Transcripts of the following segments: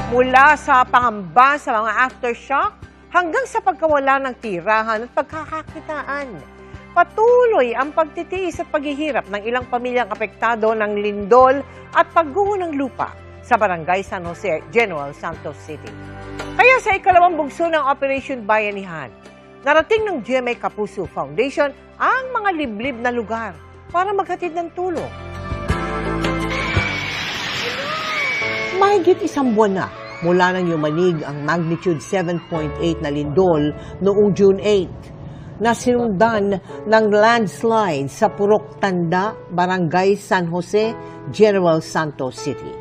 Mula sa pangamba sa mga aftershock hanggang sa pagkawala ng tirahan at pagkakakitaan. Patuloy ang pagtitiis at paghihirap ng ilang pamilyang apektado ng lindol at pagguho ng lupa sa Barangay San Jose, General Santos City. Kaya sa ikalawang bugso ng Operation Bayanihan, narating ng GMA Kapuso Foundation ang mga liblib na lugar para maghatid ng tulong. Mahigit isang buwan na mula nang yumanig ang magnitude 7.8 na lindol noong June 8 na sinundan ng landslide sa Purok Tanda, Barangay San Jose, General Santos City.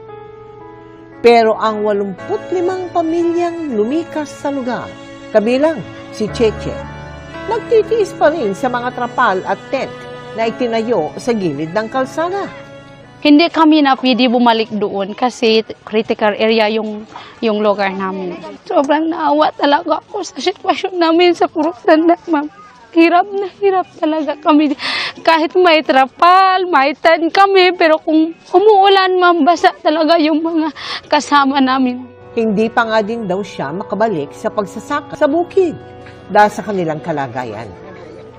Pero ang 85 pamilyang lumikas sa lugar, kabilang si Cheche, nagtitiis pa rin sa mga trapal at tent na itinayo sa gilid ng kalsada. Hindi kami na pwede bumalik doon kasi critical area yung lugar namin. Sobrang naawa talaga ako sa sitwasyon namin sa Purok Tanda, ma'am. Hirap na hirap talaga kami. Kahit may trapal, may tent kami, pero kung umuulan, ma'am, basa talaga yung mga kasama namin. Hindi pa nga din daw siya makabalik sa pagsasaka sa bukid dahil sa kanilang kalagayan.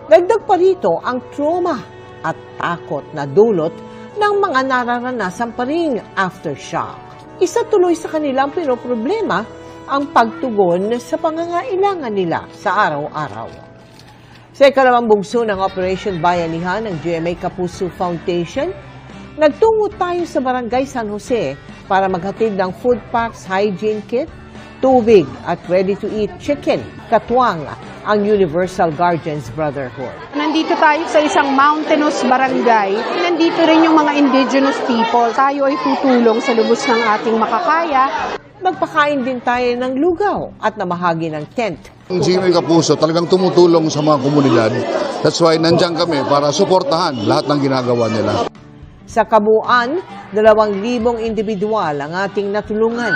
Dagdag pa rito ang trauma at takot na dulot ng mga nararanasan pa ring aftershock. Isa tuloy sa kanilang pinoproblema ang pagtugon sa pangangailangan nila sa araw-araw. Sa ikalawang bugso ng Operation Bayanihan ng GMA Kapuso Foundation, nagtungo tayo sa Barangay San Jose para maghatid ng food packs, hygiene kit, tubig at ready-to-eat chicken, katuwang ang Universal Guardians Brotherhood. Nandito tayo sa isang mountainous barangay. Nandito rin yung mga indigenous people. Tayo ay tutulong sa lubos ng ating makakaya. Magpakain din tayo ng lugaw at namahagi ng tent. Ang GMA Kapuso talagang tumutulong sa mga komunidad. That's why nandiyan kami para suportahan lahat ng ginagawa nila. Sa kabuuan, 2,000 individual ang ating natulungan.